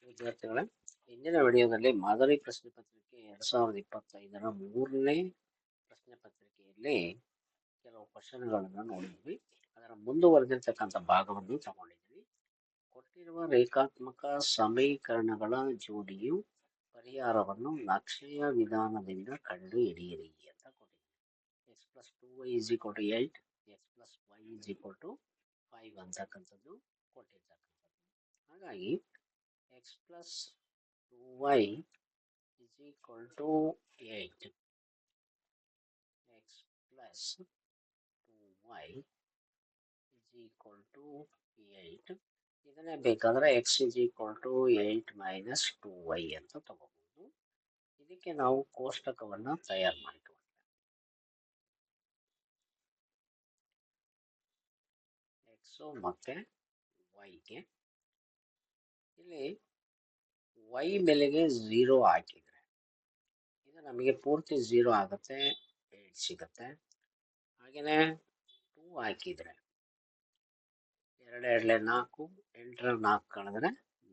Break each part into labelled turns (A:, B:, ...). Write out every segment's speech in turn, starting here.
A: ವಿದ್ಯಾರ್ಥಿಗಳೇ, ಇಂದಿನ ವಿಡಿಯೋದಲ್ಲಿ ಮಾದರಿ ಪ್ರಶ್ನೆ ಪತ್ರಿಕೆ 2025ರ 3ನೇ ಪ್ರಶ್ನೆ ಪತ್ರಿಕೆಯಲ್ಲಿ ಕೆಲವು ಕ್ವಶನ್ಗಳನ್ನು ನೋಡಿದ್ವಿ. ಅದರ ಮುಂದುವರೆದಿರ್ತಕ್ಕಂಥ ಭಾಗವನ್ನು ತಗೊಂಡಿದ್ವಿ. ಕೊಟ್ಟಿರುವ ರೇಖಾತ್ಮಕ ಸಮೀಕರಣಗಳ ಜೋಡಿಯು ಪರಿಹಾರವನ್ನು ನಕ್ಷೆಯ ವಿಧಾನದಿಂದ ಕಂಡು ಹಿಡಿಯಿರಿ ಅಂತ ಕೊಟ್ಟಿದ್ವಿ. x+2y = 8, x+y = 5 ಅಂತಕ್ಕಂಥದ್ದು ಕೊಟ್ಟಿರ್ತಕ್ಕಂಥದ್ದು. ಹಾಗಾಗಿ x plus 2y is equal to 8. X plus 2y is equal to 8. ಇದನ್ನೇ ಬೇಕಾದರೆ x is equal to 8 minus 2y ಅಂತ ತಗೋಬಹುದು. ಇದಕ್ಕೆ ನಾವು ಕೋಷ್ಟಕವನ್ನು ತಯಾರು ಮಾಡಿಕೊಳ್ಳೋಣ. x ಮತ್ತೆ y ಗೆ ಇಲ್ಲಿ y ಬೆಲೆಗೆ 0 ಹಾಕಿದ್ರೆ ಇದು ನಮಗೆ ಪೂರ್ತಿ 0 ಆಗುತ್ತೆ, 8 ಸಿಗುತ್ತೆ. ಹಾಗೆಯೇ 2 ಹಾಕಿದ್ರೆ 2 2 4, 8 4 ಕಳೆದ್ರೆ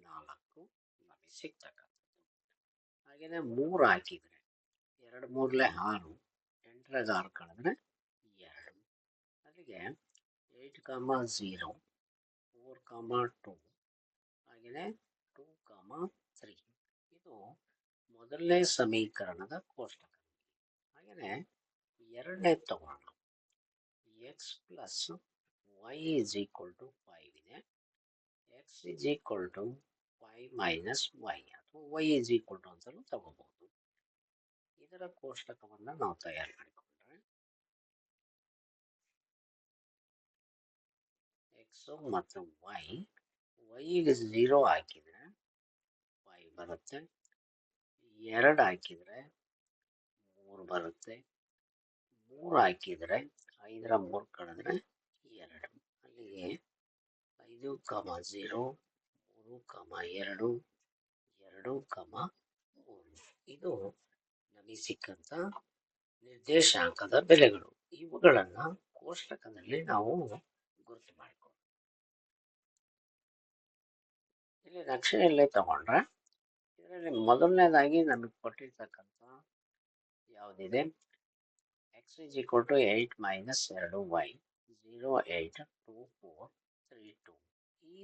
A: 4 ನಮಗೆ ಸಿಗ್ತಕ್ಕಂಥದ್ದು. ಹಾಗೆಯೇ 3 ಹಾಕಿದ್ರೆ 2 3 6, 8 6 ಕಳೆದ್ರೆ 2. ಅಲ್ಲಿಗೆ 8, 0, 4, 2 ಹಾಗೆಯೇ 2, 3. ಇದು ಮೊದಲನೇ ಸಮೀಕರಣದ ಕೋಷ್ಟಕ. ಹಾಗೆಯೇ ಎರಡನೇ ತಗೋಣ. x plus y is equal to 5 ಇದೆ. x is equal to 5 minus y ಅಥವಾ y is equal to ಅಂತಲೂ ತಗೋಬಹುದು. ಇದರ ಕೋಷ್ಟಕವನ್ನು ನಾವು ತಯಾರು ಮಾಡಿಕೊಂಡ್ರೆ x ಮತ್ತು y ಗೆ 0 ಹಾಕಿದ್ರೆ 5 ಬರುತ್ತೆ, 2 ಹಾಕಿದ್ರೆ 3 ಬರುತ್ತೆ, 3 ಹಾಕಿದ್ರೆ 5ರ 3 ಕಳೆದ್ರೆ 2. ಅಲ್ಲಿಗೆ 5, 0, 3, 2, 2, 3. ಇದು ನಮಗೆ ಸಿಕ್ಕಂತ ನಿರ್ದೇಶಾಂಕದ ಬೆಲೆಗಳು. ಇವುಗಳನ್ನ ಕೋಷ್ಟಕದಲ್ಲಿ ನಾವು ಗುರುತು ಮಾಡಿಕೊಳ್ಳೋಣ. ಇಲ್ಲಿ ನಕ್ಷೆಯಲ್ಲೇ ತಗೊಂಡ್ರೆ ಇದರಲ್ಲಿ ಮೊದಲನೇದಾಗಿ ನಮಗೆ ಕೊಟ್ಟಿರ್ತಕ್ಕಂಥ ಯಾವುದಿದೆ, x is equal to 8 minus 2y 0, 8, 2, 4, 3, 2. ಈ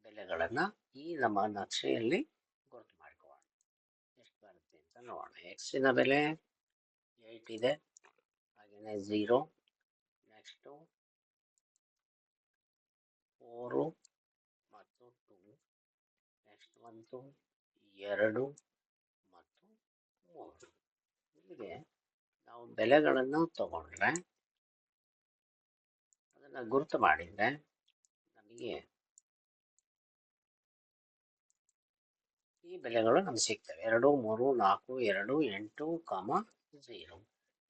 A: ಬೆಲೆಗಳನ್ನು ಈ ನಮ್ಮ ನಕ್ಷೆಯಲ್ಲಿ ಗುರುತು ಮಾಡಿಕೊಳ್ಳೋಣ. ಎಷ್ಟು ಬರುತ್ತೆ ಅಂತ ನೋಡೋಣ. ಎಕ್ಸಿನ ಬೆಲೆ 8 ಇದೆ, ಹಾಗೆಯೇ 0, ನೆಕ್ಸ್ಟು 4 ಮತ್ತು 2, ನೆಕ್ಸ್ಟ್ ಬಂತು 2 ಮತ್ತು 3. ಇಲ್ಲಿಗೆ ನಾವು ಬೆಲೆಗಳನ್ನು ತಗೊಂಡ್ರೆ ಅದನ್ನು ಗುರುತು ಮಾಡಿದರೆ ನಮಗೆ ಈ ಬೆಲೆಗಳು ನಮ್ಗೆ ಸಿಗ್ತವೆ. 2, 3, 4, 2, 8, 0.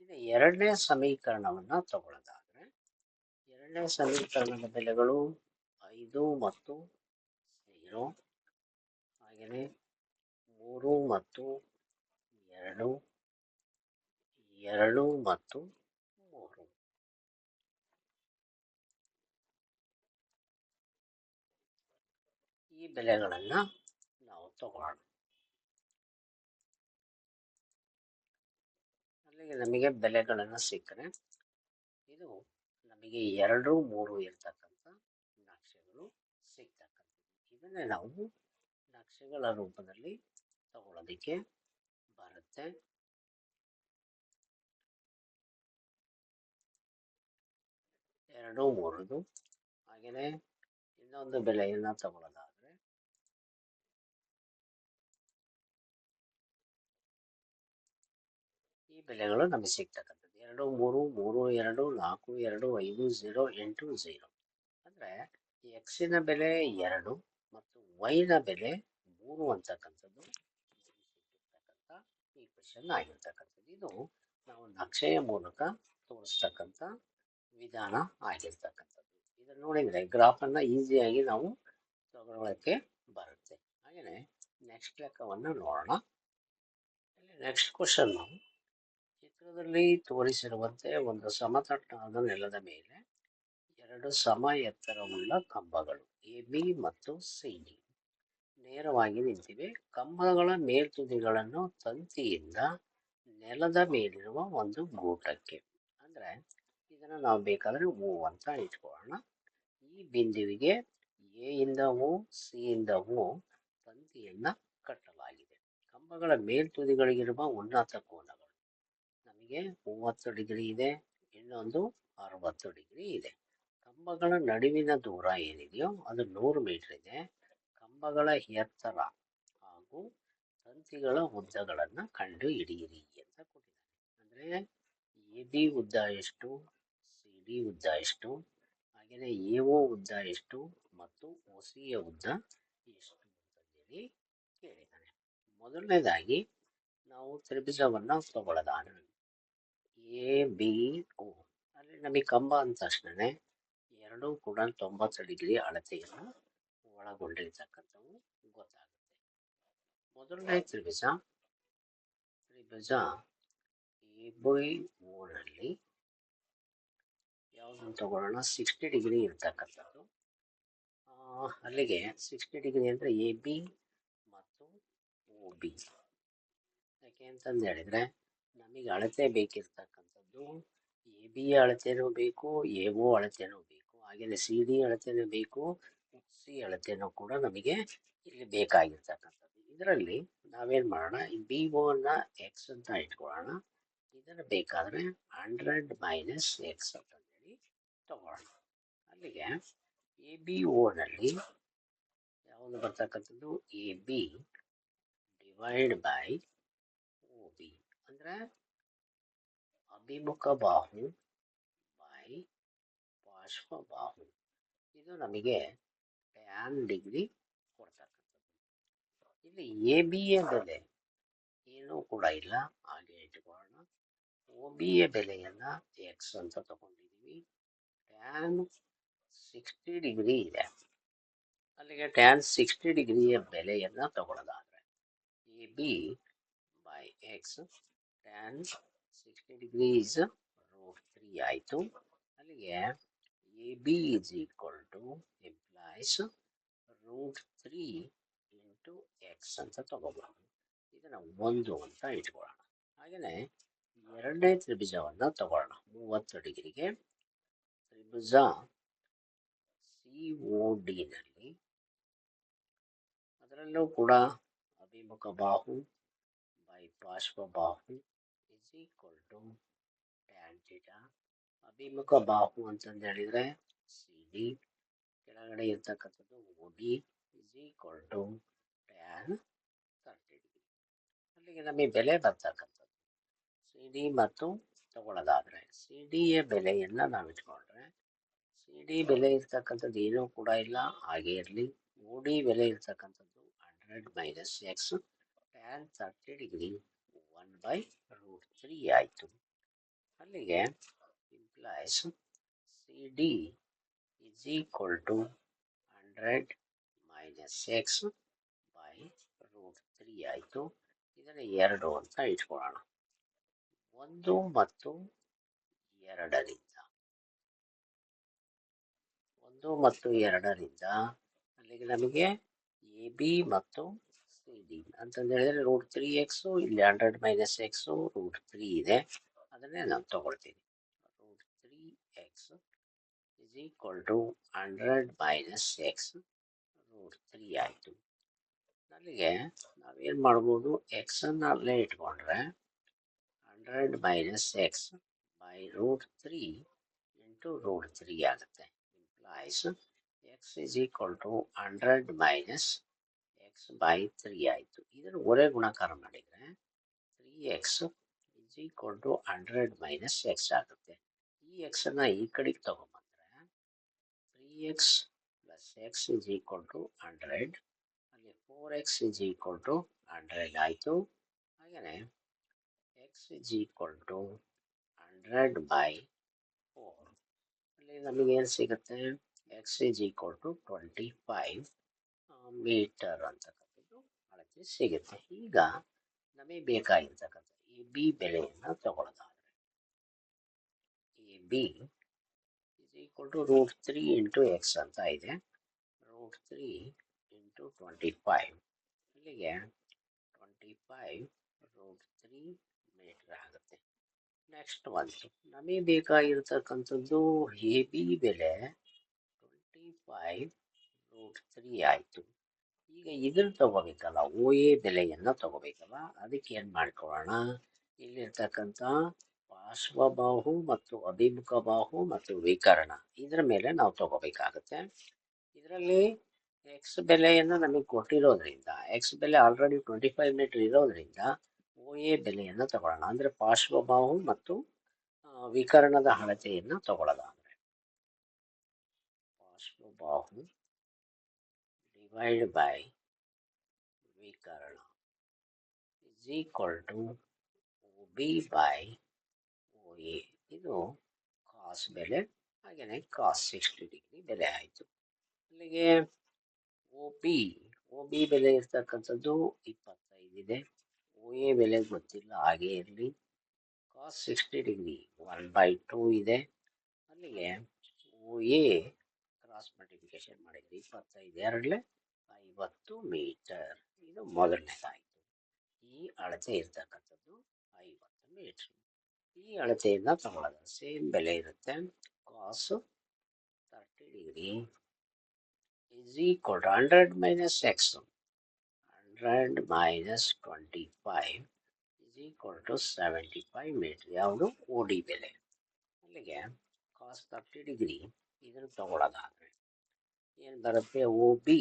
A: ಇದು ಎರಡನೇ ಸಮೀಕರಣವನ್ನು ತಗೊಳ್ಳೋದಾದ್ರೆ ಎರಡನೇ ಸಮೀಕರಣದ ಬೆಲೆಗಳು 5 ಮತ್ತು 0, ಹಾಗೆಯೇ 3 ಮತ್ತು 2, 2 ಮತ್ತು 3. ಈ ಬೆಲೆಗಳನ್ನು ನಾವು ತಗೊಳ್ಳೋಣ. ಅಲ್ಲಿಗೆ ನಮಗೆ ಬೆಲೆಗಳನ್ನು ಸಿಕ್ಕರೆ ಇದು ನಮಗೆ 2, 3 ಇರ್ತಕ್ಕಂಥ ನಕ್ಷೆಗಳು ಸಿಗ್ತಕ್ಕಂಥದ್ದು. ಇದನ್ನೇ ನಾವು ನಕ್ಷೆಗಳ ರೂಪದಲ್ಲಿ ತಗೊಳ್ಳೋದಕ್ಕೆ ಬರುತ್ತೆ. ಎರಡು 3. ಹಾಗೆಯೇ ಇನ್ನೊಂದು ಬೆಲೆಯನ್ನು ತಗೊಳ್ಳೋದಾದ್ರೆ ಈ ಬೆಲೆಗಳು ನಮಗೆ ಸಿಗ್ತಕ್ಕಂಥದ್ದು 2, 3, 3, 2, 4, 2, 5, 0, 8, 0. ಅಂದರೆ ಎಕ್ಸಿನ ಬೆಲೆ 2 ಮತ್ತು ವೈನ ಬೆಲೆ 3 ಅಂತಕ್ಕಂಥದ್ದು ಈ ಕ್ವೆಶ್ಚನ್ ಆಗಿರ್ತಕ್ಕಂಥದ್ದು. ಇದು ನಾವು ನಕ್ಷೆಯ ಮೂಲಕ ತೋರಿಸ್ತಕ್ಕಂಥ ವಿಧಾನ ಆಗಿರ್ತಕ್ಕಂಥದ್ದು. ಇದನ್ನು ನೋಡಿದರೆ ಗ್ರಾಫನ್ನು ಈಸಿಯಾಗಿ ನಾವು ತಗೊಳ್ಳೋಕ್ಕೆ ಬರುತ್ತೆ. ಹಾಗೆಯೇ ನೆಕ್ಸ್ಟ್ ಲೆಕ್ಕವನ್ನು ನೋಡೋಣ. ನೆಕ್ಸ್ಟ್ ಕ್ವೆಶ್ಚನ್, ಚಿತ್ರದಲ್ಲಿ ತೋರಿಸಿರುವಂತೆ ಒಂದು ಸಮತಟ್ಟಾದ ನೆಲದ ಮೇಲೆ 2 ಸಮ ಎತ್ತರವುಳ್ಳ ಕಂಬಗಳು ಎ ಬಿ ಮತ್ತು ಸಿ ಡಿ ನೇರವಾಗಿ ನಿಂತಿವೆ. ಕಂಬಗಳ ಮೇಲ್ತುದಿಗಳನ್ನು ತಂತಿಯಿಂದ ನೆಲದ ಮೇಲಿರುವ ಒಂದು ಗೂಟಕ್ಕೆ, ಅಂದ್ರೆ ಇದನ್ನ ನಾವು ಬೇಕಾದ್ರೆ ಓ ಅಂತ ಇಟ್ಕೊಳ್ಳೋಣ. ಈ ಬಿಂದುವಿಗೆ ಎ ಇಂದ ಓ, ಸಿ ಇಂದ ಓ ತಂತಿಯನ್ನ ಕಟ್ಟಲಾಗಿದೆ. ಕಂಬಗಳ ಮೇಲ್ತುದಿಗಳಿಗಿರುವ ಉನ್ನತ ಕೋನಗಳು ನಮಗೆ 30 ಡಿಗ್ರಿ ಇದೆ, ಇನ್ನೊಂದು 60 ಡಿಗ್ರಿ ಇದೆ. ಕಂಬಗಳ ನಡುವಿನ ದೂರ ಏನಿದೆಯೋ ಅದು 100 ಮೀಟರ್ ಇದೆ. ಕಂಬಗಳ ಎತ್ತರ ಹಾಗೂ ತಂತಿಗಳ ಉದ್ದಗಳನ್ನ ಕಂಡು ಹಿಡಿಯಿರಿ ಅಂತ ಕೊಟ್ಟಿದ್ದಾರೆ. ಅಂದ್ರೆ ಎ ಬಿ ಉದ್ದ ಎಷ್ಟು, ಸಿ ಡಿ ಉದ್ದ ಎಷ್ಟು, ಹಾಗೆಯೇ ಎ ಒ ಉದ್ದ ಎಷ್ಟು ಮತ್ತು ಒ ಸಿ ಯ ಉದ್ದ ಎಷ್ಟು ಅಂತೇಳಿ ಕೇಳಿದ್ದಾನೆ. ಮೊದಲನೇದಾಗಿ ನಾವು ತ್ರಿಭುಜವನ್ನ ತಗೊಳ್ಳೋದಾದ್ರೆ ಎ ಬಿ ಒ, ಅಲ್ಲಿ ನಮಗೆ ಕಂಬ ಅಂದ ತಕ್ಷಣ ಎರಡೂ ಕೂಡ 90 ಡಿಗ್ರಿ ಅಳತೆಯನ್ನು ಒಳಗೊಂಡಿರ್ತಕ್ಕಂಥವು ಗೊತ್ತಾಗುತ್ತೆ. ಮೊದಲನೇ ತ್ರಿಭುಜ ಎ ಬೈ ಓ ನಲ್ಲಿ ಯಾವ್ದನ್ನು ತಗೊಳ್ಳೋಣ, 60 ಡಿಗ್ರಿ ಇರ್ತಕ್ಕಂಥದ್ದು. ಅಲ್ಲಿಗೆ 60 ಡಿಗ್ರಿ ಅಂದ್ರೆ ಎ ಬಿ ಮತ್ತು ಒ ಬಿ. ಯಾಕೆ ಅಂತಂದು ಹೇಳಿದ್ರೆ ನಮಗೆ ಅಳತೆ ಬೇಕಿರ್ತಕ್ಕಂಥದ್ದು ಎ ಬಿ ಅಳತೆನೂ ಬೇಕು, ಎ ಒ ಅಳತೆನೂ ಬೇಕು, ಹಾಗೆಯೇ ಸಿ ಡಿ ಅಳತೆನೂ ಬೇಕು, ಸಿ ಅಳತೆನೂ ಕೂಡ ನಮಗೆ ಇಲ್ಲಿ ಬೇಕಾಗಿರ್ತಕ್ಕಂಥದ್ದು. ಇದರಲ್ಲಿ ನಾವೇನ್ ಮಾಡೋಣ, ಈ ಬಿ ಒ ನ ಎಕ್ಸ್ ಅಂತ ಇಟ್ಕೊಳ್ಳೋಣ. ಇದನ್ನು ಬೇಕಾದ್ರೆ 100 ಮೈನಸ್ ಎಕ್ಸ್ ಅಂತ ಹೇಳಿ ತಗೊಳ್ಳೋಣ. ಅಲ್ಲಿಗೆ ಎ ಬಿ ಒ ನಲ್ಲಿ ಯಾವುದು ಬರ್ತಕ್ಕಂಥದ್ದು, A B divide by O B ಅಂದ್ರೆ ಅಭಿಮುಖ ಬಾಹು ಬೈ ಪಾರ್ಶ್ವ ಬಾಹು. ಇದು ನಮಗೆ ಟ್ಯಾನ್ ಡಿಗ್ರಿ ಕೊಡ್ತಕ್ಕಂಥದ್ದು. ಇಲ್ಲಿ ಎ ಬಿ ಯ ಬೆಲೆ ಏನೂ ಕೂಡ ಇಲ್ಲ, ಹಾಗೆ ಇಟ್ಕೊಳ್ಳೋಣ. ಒ ಬಿ ಯ ಬೆಲೆಯನ್ನ ಎಕ್ಸ್ ಅಂತ ತಗೊಂಡಿದ್ದೀವಿ. ಟ್ಯಾನ್ 60 ಡಿಗ್ರಿ ಇದೆ, ಅಲ್ಲಿಗೆ ಟ್ಯಾನ್ 60 ಡಿಗ್ರಿಯ ಬೆಲೆಯನ್ನ ತಗೊಳ್ಳೋದಾದ್ರೆ A B by X tan 60 degree is √3 ಆಯಿತು. ಅಲ್ಲಿಗೆ A B is equal to implies √3 into X ಅಂತ ತಗೋಬಹುದು. ಇದನ್ನ 1 ಅಂತ ಇಟ್ಕೊಳ್ಳೋಣ. ಹಾಗೆಯೇ ಎರಡನೇ ತ್ರಿಭುಜವನ್ನ ತಗೊಳ್ಳೋಣ. 30 ಡಿಗ್ರಿಗೆ ತ್ರಿಭುಜ ಸಿ ಒ ಡಿ ನಲ್ಲಿ, ಅದರಲ್ಲೂ ಕೂಡ ಅಭಿಮುಖ ಬಾಹು ಬೈ ಪಾರ್ಶ್ವ ಬಾಹು is equal to tan theta. ಅಭಿಮುಖ ಬಾಹು ಅಂತಂದು ಹೇಳಿದ್ರೆ ಸಿ ಡಿ, ಕೆಳಗಡೆ ಇರ್ತಕ್ಕಂಥದ್ದು O D is equal to tan 30 degree. ಅಲ್ಲಿಗೆ ನಮಗೆ ಬೆಲೆ ಬರ್ತಕ್ಕಂಥದ್ದು ಸಿ ಡಿ ಮತ್ತು ತಗೊಳ್ಳೋದಾದ್ರೆ ಸಿ ಡಿ ಯ ಬೆಲೆಯನ್ನ ನಾವು ಇಟ್ಕೊಂಡ್ರೆ ಸಿ ಡಿ ಬೆಲೆ ಇರ್ತಕ್ಕಂಥದ್ದು ಏನೂ ಕೂಡ ಇಲ್ಲ, ಹಾಗೆ ಇರಲಿ. ಒ ಡಿ ಬೆಲೆ ಇರ್ತಕ್ಕಂಥದ್ದು 100 ಮೈನಸ್ ಎಕ್ಸ್ ಟ್ಯಾನ್ 30 ಡಿಗ್ರಿ 1/√3 ಆಯಿತು. ಅಲ್ಲಿಗೆ implies C D is equal to 100 minus x by √3 ಆಯಿತು. ಇದನ್ನು 2 ಅಂತ ಇಟ್ಕೊಳ್ಳೋಣ. 1 ಮತ್ತು 2ರಿಂದ 1 ಮತ್ತು 2ರಿಂದ ಅಲ್ಲಿಗೆ ನಮಗೆ ಎ ಬಿ ಮತ್ತು ಸಿ ಡಿ ಅಂತಂದು ಹೇಳಿದ್ರೆ √3x, ಇಲ್ಲಿ 100 ಮೈನಸ್ ಎಕ್ಸ್ √3 ಇದೆ, ಅದನ್ನೇ ನಾವು ತಗೊಳ್ತೀವಿ. √3x is equal to 100 minus x √3 ಆಯಿತು. ಅಲ್ಲಿಗೆ ನಾವೇನು ಮಾಡ್ಬೋದು, ಎಕ್ಸ್ ಅನ್ನ ಅಲ್ಲೇ ಇಟ್ಕೊಂಡ್ರೆ 100 ಮೈನಸ್ ಎಕ್ಸ್ ಬೈ √3 ಇಂಟು √3 ಆಗುತ್ತೆ. Implies x is equal to 100 minus x by 3 ಆಯಿತು. ಇದನ್ನು ಒರೆ ಗುಣಾಕಾರ ಮಾಡಿದರೆ 3x is equal to 100 minus x ಆಗುತ್ತೆ. ಈ ಎಕ್ಸ್ ಅನ್ನ ಈ ಕಡೆಗೆ ತಗೊಂಡ್ಬಂದ್ರೆ 3x plus x is equal to 100, ಅಲ್ಲಿ 4x ಇಸ್ ಈಕ್ವಲ್ ಟು 100 ಆಯಿತು. ಹಾಗೆಯೇ x is equal to 100 by 4, ಅಲ್ಲಿ ನಮಗೆ ಏನು ಸಿಗುತ್ತೆ, x is equal to 25 metre ಅಂತಕ್ಕಂಥದ್ದು ಅಳತೆ ಸಿಗುತ್ತೆ. ಈಗ ನಮಗೆ ಬೇಕಾಗಿರ್ತಕ್ಕಂಥ ಎ ಬಿ ಬೆಲೆಯನ್ನು ತಗೊಳ್ಳೋದಾದ್ರೆ A B is equal to √3 into X ಅಂತ ಇದೆ. √3 ಇಂಟು 25. ಇಲ್ಲಿಗೆ 25 ರೂಟ್ 3 ಮೀಟರ್ ಆಗುತ್ತೆ. ನೆಕ್ಸ್ಟ್ ಒಂದು ನಮಗೆ ಬೇಕಾಗಿರ್ತಕ್ಕಂಥದ್ದು ಎ ಬಿ ಬೆಲೆ 25 ರೂಟ್ 3 ಆಯಿತು. ಈಗ ಇದನ್ನು ತಗೋಬೇಕಲ್ಲ, ಓ ಎ ಬೆಲೆಯನ್ನು ತಗೋಬೇಕಲ್ಲ, ಅದಕ್ಕೆ ಏನು ಮಾಡ್ಕೊಳ್ಳೋಣ, ಇಲ್ಲಿರ್ತಕ್ಕಂಥ ಪಾರ್ಶ್ವಬಾಹು ಮತ್ತು ಅಭಿಮುಖ ಬಾಹು ಮತ್ತು ವಿಕರ್ಣ ಇದರ ಮೇಲೆ ನಾವು ತಗೋಬೇಕಾಗುತ್ತೆ. ಇದರಲ್ಲಿ ಎಕ್ಸ್ ಬೆಲೆಯನ್ನು ನಮಗೆ ಕೊಟ್ಟಿರೋದ್ರಿಂದ, ಎಕ್ಸ್ ಬೆಲೆ ಆಲ್ರೆಡಿ 25 ಮೀಟರ್ ಇರೋದ್ರಿಂದ ಓ ಎ ಬೆಲೆಯನ್ನು ತಗೊಳ್ಳೋಣ. ಅಂದರೆ ಪಾರ್ಶ್ವಬಾಹು ಮತ್ತು ವಿಕರ್ಣದ ಅಳತೆಯನ್ನು ತಗೊಳ್ಳೋದಾದ್ರೆ ಪಾರ್ಶ್ವಬಾಹು ಡಿವೈಡ್ ಬೈ ವಿಕರ್ಣ is equal to OB by OA. ಇದು ಕಾಸ್ ಬೆಲೆ, ಹಾಗೆಯೇ ಕಾಸ್ 60 ಡಿಗ್ರಿ ಬೆಲೆ ಆಯಿತು. ಅಲ್ಲಿಗೆ ಒ ಬಿ ಬೆಲೆ ಇರ್ತಕ್ಕಂಥದ್ದು 25 ಇದೆ. ಒ ಎ ಬೆಲೆ ಗೊತ್ತಿಲ್ಲ, ಹಾಗೆ ಇರಲಿ. ಕಾಸ್ 60 ಡಿಗ್ರಿ 1/2 ಇದೆ. ಅಲ್ಲಿಗೆ ಒ ಎ ಕ್ರಾಸ್ ಮಲ್ಟಿಪ್ಲಿಕೇಶನ್ ಮಾಡಿದರೆ 25 ಎರಡಲೆ 50 ಮೀಟರ್. ಇದು ಮೊದಲನೇದಾಯಿತು. ಈ ಅಳತೆ ಇರ್ತಕ್ಕಂಥದ್ದು 50 ಮೀಟರ್. ಈ ಅಳತೆಯಿಂದ ತಗೊಳ್ಳೋದು ಸೇಮ್ ಬೆಲೆ ಇರುತ್ತೆ. ಕಾಸ್ 30 degree is equal to 100 minus x. 100 minus 25 is equal to 75 metre. ಯಾವುದು ಓ ಡಿ ಬೆಲೆ. ಅಲ್ಲಿಗೆ ಕಾಸ್ 30 ಡಿಗ್ರಿ ಇದನ್ನು ತಗೊಳ್ಳೋದಾದ್ರೆ ಏನು ಬರುತ್ತೆ, ಒ ಬಿ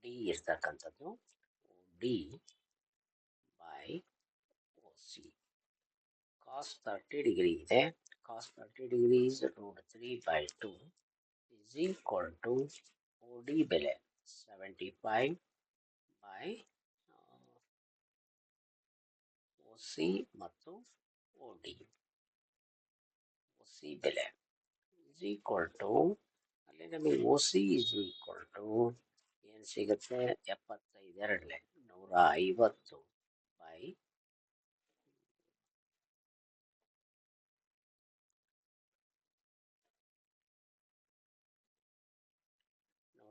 A: ಡಿ ಇರ್ತಕ್ಕಂಥದ್ದು D by O C. Cos 30 degree ಇದೆ. Cos 30 degree is root 3/2 is equal to O D ಬೆಲೆ 75 ಬೈ ಒ ಸಿ ಮತ್ತು ಒ ಡಿ. ಒ ಸಿ ಬೆಲೆ is equal to, ಅಲ್ಲಿ ನಮಗೆ O C is equal to ಏನು ಸಿಗುತ್ತೆ, 75 ಎರಡಲೆ 150 by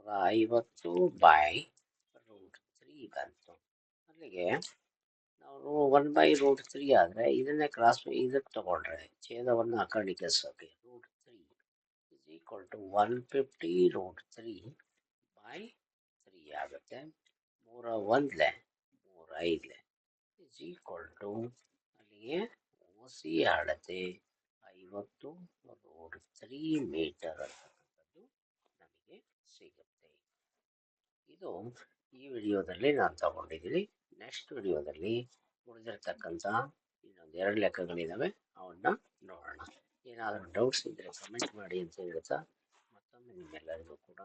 A: 150 by root 3 ಬಂತು. ಅಲ್ಲಿಗೆ ನಾವು 1/√3 ಆದರೆ ಇದನ್ನೇ ಕ್ರಾಸ್ ಇದಕ್ಕೆ ತಗೊಂಡ್ರೆ ಛೇದವನ್ನು ಅಕರ್ಣಿಕಿಸೋಕೆ root 3 is equal to 150 root 3 by 3 ಆಗುತ್ತೆ. 3 1 3 5 is equal to, ಅಲ್ಲಿಗೆ ಒ ಸಿ ಅಳತೆ 50 ರೂಟ್ 3 ಮೀಟರ್ ಅಂತಕ್ಕಂಥದ್ದು ನಮಗೆ ಸಿಗುತ್ತೆ. ಇದು ಈ ವಿಡಿಯೋದಲ್ಲಿ ನಾನು ತಗೊಂಡಿದ್ದೀನಿ. ನೆಕ್ಸ್ಟ್ ವಿಡಿಯೋದಲ್ಲಿ ಉಳಿದಿರ್ತಕ್ಕಂಥ ಇನ್ನೊಂದು 2 ಲೆಕ್ಕಗಳಿದ್ದಾವೆ, ಅವನ್ನ ನೋಡೋಣ. ಏನಾದರೂ ಡೌಟ್ಸ್ ಇದ್ದರೆ ಕಮೆಂಟ್ ಮಾಡಿ ಅಂತ ಹೇಳ್ತಾ ಮತ್ತೊಮ್ಮೆ ನಿಮ್ಮೆಲ್ಲರಿಗೂ ಕೂಡ